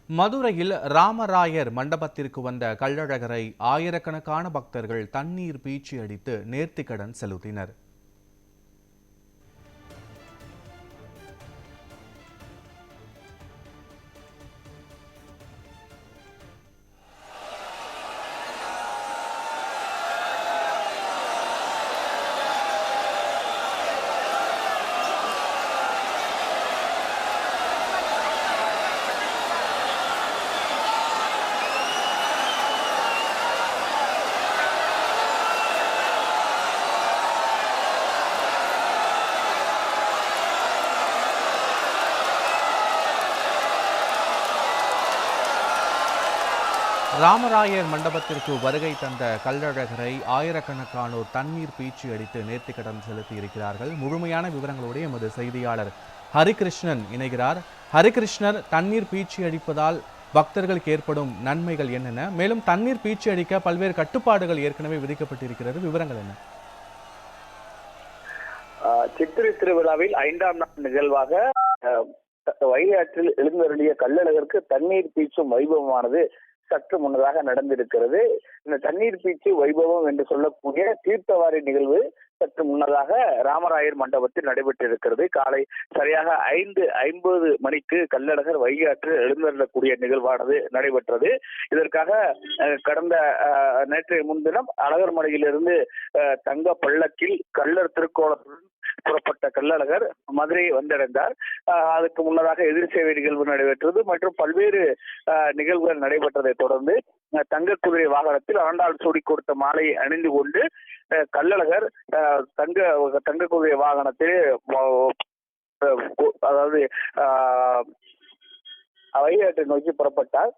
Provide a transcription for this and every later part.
மதுரையில் ராமராயர் மண்டபத்திற்கு வந்த கள்ளழகரை ஆயிரக்கணக்கான பக்தர்கள் தண்ணீர் பீச்சி அடித்து நேர்த்திக்கடன் செலுத்தினர். ராமராயர் மண்டபத்திற்கு வருகை தந்த கள்ளழகரை ஆயிரக்கணக்கானோர் தண்ணீர் பீச்சி அடித்து நேர்த்திக்கடன் செலுத்தி இருக்கிறார்கள். முழுமையான விவரங்களோடு எமது செய்தியாளர் ஹரிகிருஷ்ணன் இணைகிறார். ஹரிகிருஷ்ணர், தண்ணீர் பீச்சி அடிப்பதால் பக்தர்களுக்கு ஏற்படும் நன்மைகள் என்னென்ன, மேலும் தண்ணீர் பீச்சி அடிக்க பல்வேறு கட்டுப்பாடுகள் ஏற்கனவே விதிக்கப்பட்டிருக்கிறது, விவரங்கள் என்ன? சித்திரை திருவிழாவில் 5ஆம் நாள் நிகழ்வாக வைகையாற்றில் எழுந்தருளிய கள்ளழகருக்கு தண்ணீர் பீச்சும் வைபவமானது சற்று முன்னதாக நடந்திருக்கிறது. இந்த தண்ணீர் பீச்சு வைபவம் என்று சொல்லக்கூடிய தீர்த்தவாரி நிகழ்வு சற்று முன்னதாக ராமராயர் மண்டபத்தில் நடைபெற்றிருக்கிறது. காலை சரியாக 5:50 மணிக்கு கள்ளழகர் வைகையாற்றில் எழுந்தருளக்கூடிய நிகழ்வானது நடைபெற்றது. இதற்காக கடந்த நேற்றைய முன்தினம் அழகர்மலையிலிருந்து தங்க பள்ளக்கில் கள்ளர் திருக்கோலத்துடன் புறப்பட்ட கள்ளழகர் மதுரையை வந்தடைந்தார். அதுக்கு முன்னதாக எதிர் சேவை நிகழ்வு நடைபெற்றது மற்றும் பல்வேறு நிகழ்வுகள் நடைபெற்றதை தொடர்ந்து தங்க குதிரை வாகனத்தில் ஆண்டாள் சூடி கொடுத்த மாலையை அணிந்து கொண்டு கள்ளழகர் தங்க குதிரை வாகனத்தில், அதாவது வைகையாற்றை நோக்கி புறப்பட்டார்.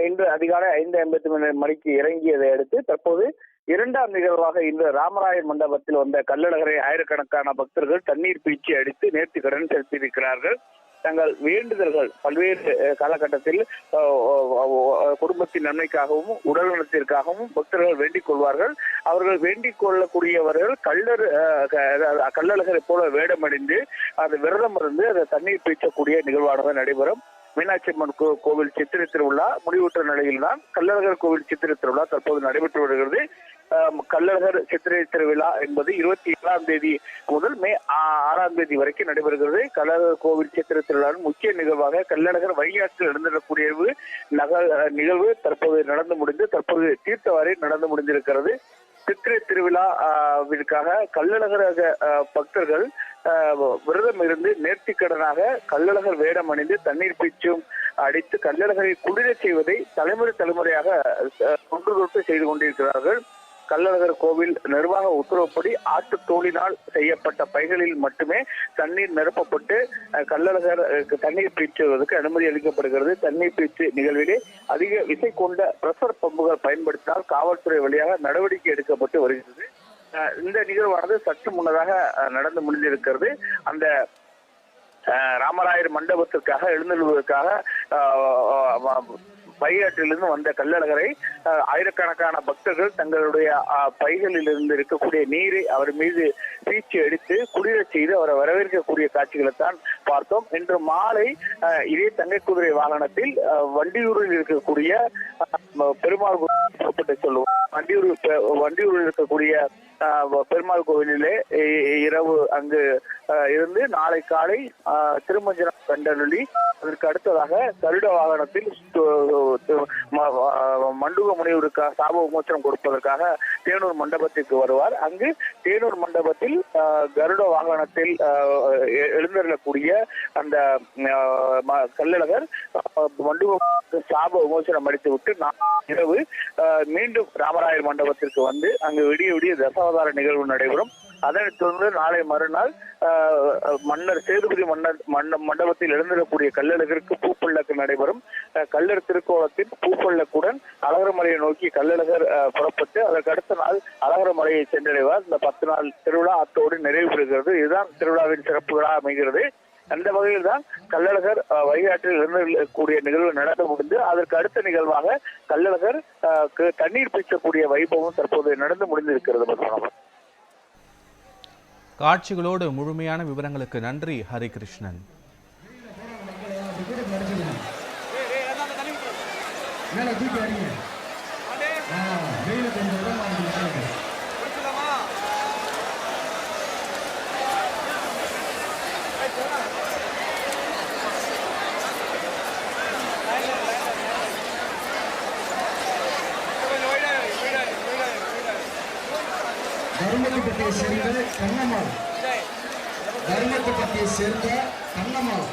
இன்று அதிகாலை 5:50 மணிக்கு இறங்கியதை அடுத்து தற்போது 2ஆம் நிகழ்வாக இன்று ராமராயர் மண்டபத்தில் வந்த கள்ளழகரை ஆயிரக்கணக்கான பக்தர்கள் தண்ணீர் பீச்சி அடித்து நேர்த்திக்கடன் செலுத்தியிருக்கிறார்கள். தங்கள் வேண்டுதல்கள் பல்வேறு காலகட்டத்தில் குடும்பத்தின் நன்மைக்காகவும் உடல் நலத்திற்காகவும் பக்தர்கள் வேண்டிக் கொள்வார்கள். அவர்கள் வேண்டிக் கொள்ளக்கூடியவர்கள் கள்ளழகரை போல வேடமடைந்து அது விரதம் இருந்து அதை தண்ணீர் பீச்சக்கூடிய நிகழ்வானது நடைபெறும். மீனாட்சி அம்மன் கோவில் சித்திரை திருவிழா முடிவுற்ற நிலையில் தான் கள்ளழகர் கோவில் சித்திரை திருவிழா தற்போது நடைபெற்று வருகிறது. கள்ளழகர் சித்திரை திருவிழா என்பது 27ஆம் தேதி முதல் மே 6ஆம் தேதி வரைக்கும் நடைபெறுகிறது. கள்ளழகர் கோவில் சித்திரை திருவிழாவின் முக்கிய நிகழ்வாக கள்ளழகர் வைகையாற்றில் எழுந்திடக்கூடிய நிகழ்வு தற்போது நடந்து முடிந்து தற்போது தீர்த்தவாரி நடந்து முடிந்திருக்கிறது. சித்திரை திருவிழாவிற்காக கள்ளழகர் பக்தர்கள் விரதம் இருந்து நேர்த்திக்கடனாக கள்ளழகர் வேடம் அணிந்து தண்ணீர் பீச்சும் அடித்து கள்ளழகரை குளிர செய்வதை தலைமுறையாக தொன்று செய்து கொண்டிருக்கிறார்கள். கள்ளழகர் கோவில் நிர்வாக உத்தரவுப்படி ஆட்டு தோலினால் செய்யப்பட்ட பைகளில் மட்டுமே தண்ணீர் நிரப்பப்பட்டு கள்ளழகர் தண்ணீர் பீச்சுவதற்கு அனுமதி அளிக்கப்படுகிறது. தண்ணீர் பீச்சு நிகழ்விலே அதிக விசை கொண்ட பிரஷர் பம்புகள் பயன்படுத்தினால் காவல்துறை வழியாக நடவடிக்கை எடுக்கப்பட்டு வருகிறது. இந்த நிகழ்வானது சற்று முன்னதாக நடந்து முடிந்திருக்கிறது. அந்த ராமராயர் மண்டபத்திற்காக எழுந்தருள்வதற்காக வைகையாற்றிலிருந்து வந்த கள்ளழகரை ஆயிரக்கணக்கான பக்தர்கள் தங்களுடைய பைகளில் இருந்து இருக்கக்கூடிய நீரை அவர் மீது பீச்சி அடித்து குளிர செய்து அவரை வரவேற்கக்கூடிய காட்சிகளை தான் பார்த்தோம். இன்று மாலை இதே தங்க குதிரை வாகனத்தில் வண்டியூரில் இருக்கக்கூடிய பெருமாள் புறப்பட்டு சொல்லுவோம். வண்டியூரில் இருக்கக்கூடிய பெருமாள் கோவிலிலே இரவு அங்கு இருந்து நாளை காலை திருமஞ்சனம் கண்டருளி அதற்கு அடுத்ததாக கருட வாகனத்தில் மண்டுக முனிவருக்காக சாப விமோசனம் கொடுப்பதற்காக தேனூர் மண்டபத்திற்கு வருவார். அங்கு தேனூர் மண்டபத்தில் கருட வாகனத்தில் எழுந்தருளக்கூடிய அந்த கள்ளழகர் மண்டுக சாப விமோசனம் அடித்துவிட்டு இரவு மீண்டும் ராமராயர் மண்டபத்திற்கு வந்து அங்கு விடிய தசாவதார நிகழ்வு நடைபெறும். அதனைத் தொடர்ந்து நாளை மறுநாள் மன்னர் சேதுபதி மண்டபத்தில் எழுந்திடக்கூடிய கள்ளழகருக்கு பூப்பள்ளக்கு நடைபெறும். கள்ளர் திருக்கோலத்தில் பூப்பள்ளக்குடன் அழகர்மலையை நோக்கி கள்ளழகர் புறப்பட்டு அதற்கு அடுத்த நாள் அழகர்மலையை சென்றடைவார். இந்த 10 நாள் திருவிழா அத்தோடு நிறைவு பெறுகிறது. இதுதான் திருவிழாவின் சிறப்புகளாக அமைகிறது. அந்த வகையில் தான் கள்ளழகர் வைகையாற்றில் எழுந்தக்கூடிய நிகழ்வு நடந்து முடிந்து அதற்கு அடுத்த நிகழ்வாக கள்ளழகர் தண்ணீர் பீச்சக்கூடிய வைபவம் தற்போது நடந்து முடிந்திருக்கிறது. காட்சிகளோடு முழுமையான விவரங்களுக்கு நன்றி ஹரிகிருஷ்ணன். மேல தூக்கி அடிங்க. வெயில கொஞ்சம் விட மாட்டேங்குது. தர்மத்துப்பட்டியை சேர்ந்த கண்ணம்மாள், தர்மத்துப்பட்டியை சேர்ந்த கண்ணம்மாள்